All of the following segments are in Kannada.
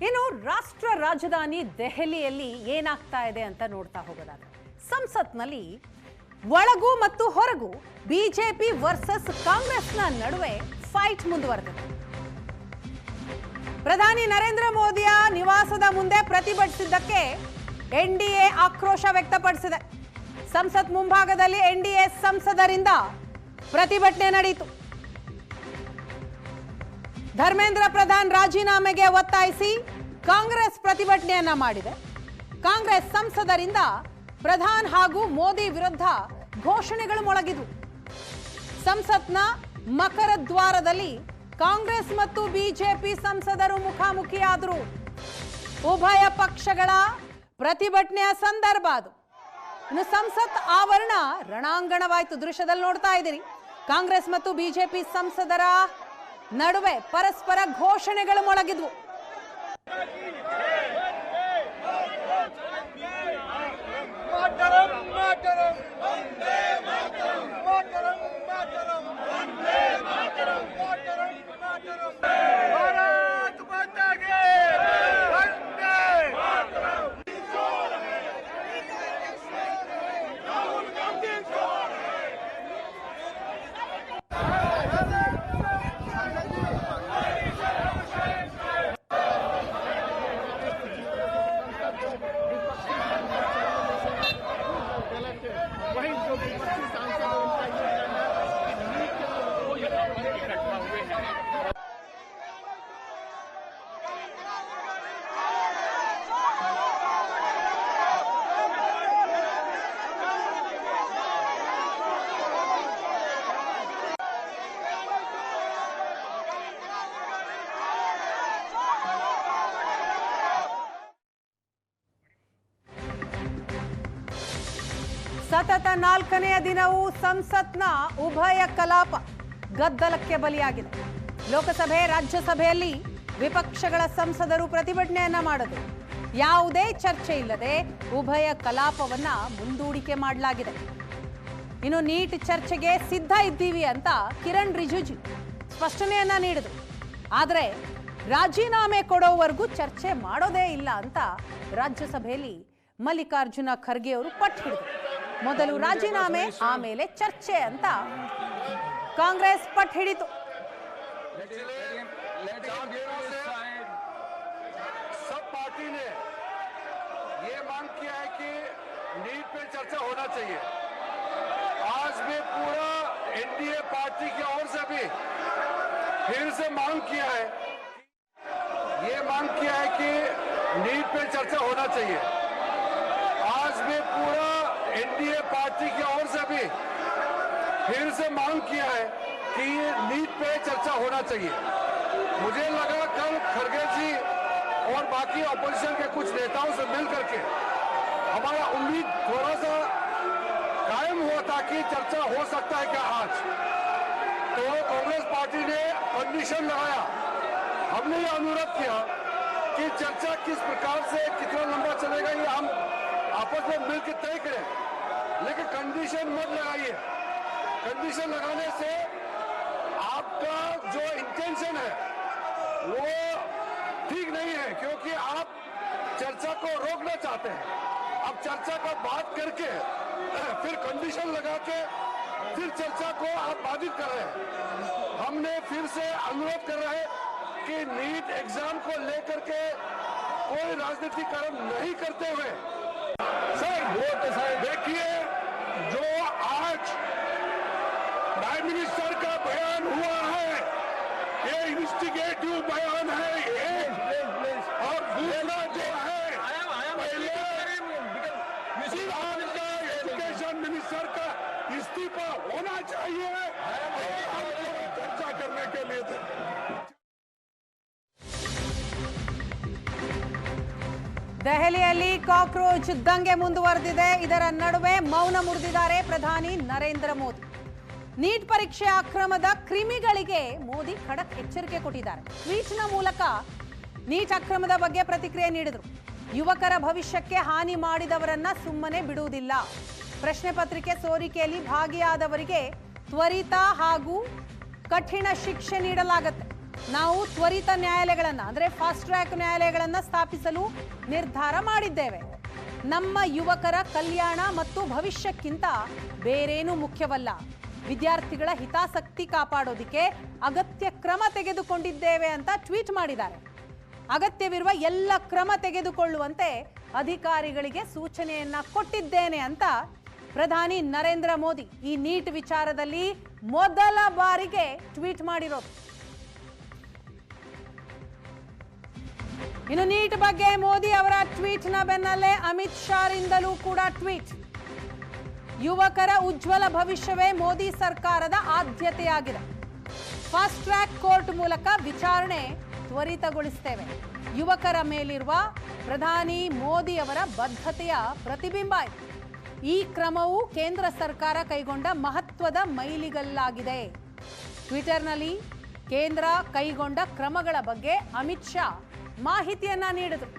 ಇನ್ನು ರಾಷ್ಟ್ರ ರಾಜಧಾನಿ ದೆಹಲಿಯಲ್ಲಿ ಏನಾಗ್ತಾ ಇದೆ ಅಂತ ನೋಡ್ತಾ ಹೋಗೋದಾದ್ರೆ ಸಂಸತ್ನಲ್ಲಿ ಒಳಗೂ ಮತ್ತು ಹೊರಗೂ ಬಿಜೆಪಿ ವರ್ಸಸ್ ಕಾಂಗ್ರೆಸ್ನ ನಡುವೆ ಫೈಟ್ ಮುಂದುವರೆದಿದೆ. ಪ್ರಧಾನಿ ನರೇಂದ್ರ ಮೋದಿಯ ನಿವಾಸದ ಮುಂದೆ ಪ್ರತಿಭಟಿಸಿದ್ದಕ್ಕೆ ಎನ್ಡಿಎ ಆಕ್ರೋಶ ವ್ಯಕ್ತಪಡಿಸಿದೆ. ಸಂಸತ್ ಮುಂಭಾಗದಲ್ಲಿ ಎನ್ಡಿಎ ಸಂಸದರಿಂದ ಪ್ರತಿಭಟನೆ ನಡೆಯಿತು. ಧರ್ಮೇಂದ್ರ ಪ್ರಧಾನ್ ರಾಜೀನಾಮೆಗೆ ಒತ್ತಾಯಿಸಿ ಕಾಂಗ್ರೆಸ್ ಪ್ರತಿಭಟನೆಯನ್ನ ಮಾಡಿದೆ. ಕಾಂಗ್ರೆಸ್ ಸಂಸದರಿಂದ ಪ್ರಧಾನ್ ಹಾಗೂ ಮೋದಿ ವಿರುದ್ಧ ಘೋಷಣೆಗಳು ಮೊಳಗಿದವು. ಸಂಸತ್ನ ಮಕರ ದ್ವಾರದಲ್ಲಿ ಕಾಂಗ್ರೆಸ್ ಮತ್ತು ಬಿಜೆಪಿ ಸಂಸದರು ಮುಖಾಮುಖಿಯಾದರು. ಉಭಯ ಪಕ್ಷಗಳ ಪ್ರತಿಭಟನೆಯ ಸಂದರ್ಭ ಅದು. ಇನ್ನು ಸಂಸತ್ ಆವರಣ ರಣಾಂಗಣವಾಯಿತು. ದೃಶ್ಯದಲ್ಲಿ ನೋಡ್ತಾ ಇದ್ದೀರಿ, ಕಾಂಗ್ರೆಸ್ ಮತ್ತು ಬಿಜೆಪಿ ಸಂಸದರ ನಡುವೆ ಪರಸ್ಪರ ಘೋಷಣೆಗಳು ಮೊಳಗಿದ್ವು. ಸತತ 4ನೇ ದಿನವೂ ಸಂಸತ್ನ ಉಭಯ ಕಲಾಪ ಗದ್ದಲಕ್ಕೆ ಬಲಿಯಾಗಿದೆ. ಲೋಕಸಭೆ ರಾಜ್ಯಸಭೆಯಲ್ಲಿ ವಿಪಕ್ಷಗಳ ಸಂಸದರು ಪ್ರತಿಭಟನೆಯನ್ನ ಮಾಡಿದ್ರು. ಯಾವುದೇ ಚರ್ಚೆ ಇಲ್ಲದೆ ಉಭಯ ಕಲಾಪವನ್ನ ಮುಂದೂಡಿಕೆ ಮಾಡಲಾಗಿದೆ. ಇನ್ನು ನೀಟ್ ಚರ್ಚೆಗೆ ಸಿದ್ಧ ಇದ್ದೀವಿ ಅಂತ ಕಿರಣ್ ರಿಜಿಜು ಸ್ಪಷ್ಟನೆಯನ್ನ ನೀಡಿದ್ರು. ಆದರೆ ರಾಜೀನಾಮೆ ಕೊಡೋವರೆಗೂ ಚರ್ಚೆ ಮಾಡೋದೇ ಇಲ್ಲ ಅಂತ ರಾಜ್ಯಸಭೆಯಲ್ಲಿ ಮಲ್ಲಿಕಾರ್ಜುನ ಖರ್ಗೆ ಅವರು ಪಟ್ಟು ಹಿಡಿದ್ರು. ಮೊದಲು ರಾಜೀನಾಮೆ ಆಮೇಲೆ ಚರ್ಚೆ ಅಂತ ಕಾಂಗ್ರೆಸ್ ಪಟ್ಟು ಹಿಡಿತು. सब पार्टी ने ये मांग किया है कि नीट पे चर्चा होना चाहिए. आज भी पूरा एनडीए पार्टी की ओर से भी फिर से मांग किया है, ये मांग किया है कि नीट पे चर्चा होना चाहिए. आज भी पूरा एनडीए पार्टी की ओर से भी फिर से मांग किया है कि नीट पे चर्चा होना चाहिए. मुझे लगा कल खड़गे जी और बाकी ऑपोजिशन के कुछ नेताओं से मिल करके हमारा उम्मीद थोड़ा सा कायम हुआ था कि चर्चा हो सकता है क्या आज. तो कांग्रेस पार्टी ने कंडीशन लगाया. हमने ये अनुरोध किया कि चर्चा किस प्रकार से कितना लंबा चलेगा ये हम आपस में मिलकर तय करें, लेकिन कंडीशन मत लगाइए. कंडीशन लगाने से आपका जो इंटेंशन है वो ठीक नहीं है, क्योंकि आप चर्चा को रोकना चाहते हैं. अब चर्चा का बात करके फिर कंडीशन लगा के फिर चर्चा को आप बाधित कर रहे हैं. हमने फिर से अनुरोध कर रहे हैं कि नीट एग्जाम को लेकर के कोई राजनीतिकरण नहीं करते हुए सर देखिए, जो आज प्राइम मिनिस्टर का बयान हुआ है ये इन्वेस्टिगेटिव बयान है ये, और दूसरा जो है एजुकेशन मिनिस्टर का इस्तीफा होना चाहिए. चर्चा करने के लिए ದೆಹಲಿಯಲ್ಲಿ ಕಾಕ್ರೋಚ್ ದಂಗೆ ಮುಂದುವರೆದಿದೆ. ಇದರ ನಡುವೆ ಮೌನ ಮುರಿದಿದ್ದಾರೆ ಪ್ರಧಾನಿ ನರೇಂದ್ರ ಮೋದಿ. ನೀಟ್ ಪರೀಕ್ಷೆ ಅಕ್ರಮದ ಕ್ರಿಮಿಗಳಿಗೆ ಮೋದಿ ಖಡಕ್ ಎಚ್ಚರಿಕೆ ಕೊಟ್ಟಿದ್ದಾರೆ. ಟ್ವೀಟ್ನ ಮೂಲಕ ನೀಟ್ ಅಕ್ರಮದ ಬಗ್ಗೆ ಪ್ರತಿಕ್ರಿಯೆ ನೀಡಿದರು. ಯುವಕರ ಭವಿಷ್ಯಕ್ಕೆ ಹಾನಿ ಮಾಡಿದವರನ್ನ ಸುಮ್ಮನೆ ಬಿಡುವುದಿಲ್ಲ. ಪ್ರಶ್ನೆ ಪತ್ರಿಕೆ ಸೋರಿಕೆಯಲ್ಲಿ ಭಾಗಿಯಾದವರಿಗೆ ತ್ವರಿತ ಹಾಗೂ ಕಠಿಣ ಶಿಕ್ಷೆ ನೀಡಲಾಗುತ್ತೆ. ನಾವು ತ್ವರಿತ ನ್ಯಾಯಾಲಯಗಳನ್ನು ಅಂದರೆ ಫಾಸ್ಟ್ ಟ್ರ್ಯಾಕ್ ನ್ಯಾಯಾಲಯಗಳನ್ನು ಸ್ಥಾಪಿಸಲು ನಿರ್ಧಾರ ಮಾಡಿದ್ದೇವೆ. ನಮ್ಮ ಯುವಕರ ಕಲ್ಯಾಣ ಮತ್ತು ಭವಿಷ್ಯಕ್ಕಿಂತ ಬೇರೇನೂ ಮುಖ್ಯವಲ್ಲ. ವಿದ್ಯಾರ್ಥಿಗಳ ಹಿತಾಸಕ್ತಿ ಕಾಪಾಡೋದಕ್ಕೆ ಅಗತ್ಯ ಕ್ರಮ ತೆಗೆದುಕೊಂಡಿದ್ದೇವೆ ಅಂತ ಟ್ವೀಟ್ ಮಾಡಿದ್ದಾರೆ. ಅಗತ್ಯವಿರುವ ಎಲ್ಲ ಕ್ರಮ ತೆಗೆದುಕೊಳ್ಳುವಂತೆ ಅಧಿಕಾರಿಗಳಿಗೆ ಸೂಚನೆಯನ್ನ ಕೊಟ್ಟಿದ್ದೇನೆ ಅಂತ ಪ್ರಧಾನಿ ನರೇಂದ್ರ ಮೋದಿ ಈ ನೀಟ್ ವಿಚಾರದಲ್ಲಿ ಮೊದಲ ಬಾರಿಗೆ ಟ್ವೀಟ್ ಮಾಡಿರೋದು. ಇನ್ನು ನೀಟ್ ಬಗ್ಗೆ ಮೋದಿ ಅವರ ಟ್ವೀಟ್ನ ಬೆನ್ನಲ್ಲೇ ಅಮಿತ್ ಶಾ ರಿಂದಲೂ ಕೂಡ ಟ್ವೀಟ್. ಯುವಕರ ಉಜ್ವಲ ಭವಿಷ್ಯವೇ ಮೋದಿ ಸರ್ಕಾರದ ಆದ್ಯತೆಯಾಗಿದೆ. ಫಾಸ್ಟ್ ಟ್ರ್ಯಾಕ್ ಕೋರ್ಟ್ ಮೂಲಕ ವಿಚಾರಣೆ ತ್ವರಿತಗೊಳಿಸುತ್ತೇವೆ. ಯುವಕರ ಮೇಲಿರುವ ಪ್ರಧಾನಿ ಮೋದಿ ಅವರ ಬದ್ಧತೆಯ ಪ್ರತಿಬಿಂಬ ಇದು. ಈ ಕ್ರಮವು ಕೇಂದ್ರ ಸರ್ಕಾರ ಕೈಗೊಂಡ ಮಹತ್ವದ ಮೈಲಿಗಲ್ಲಾಗಿದೆ. ಟ್ವಿಟರ್ನಲ್ಲಿ ಕೇಂದ್ರ ಕೈಗೊಂಡ ಕ್ರಮಗಳ ಬಗ್ಗೆ ಅಮಿತ್ ಶಾ ಮಾಹಿತಿಯನ್ನ ನೀಡಿದರು.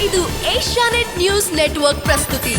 ಇದು ಏಷ್ಯಾನೆಟ್ ನ್ಯೂಸ್ ನೆಟ್ವರ್ಕ್ ಪ್ರಸ್ತುತಿ.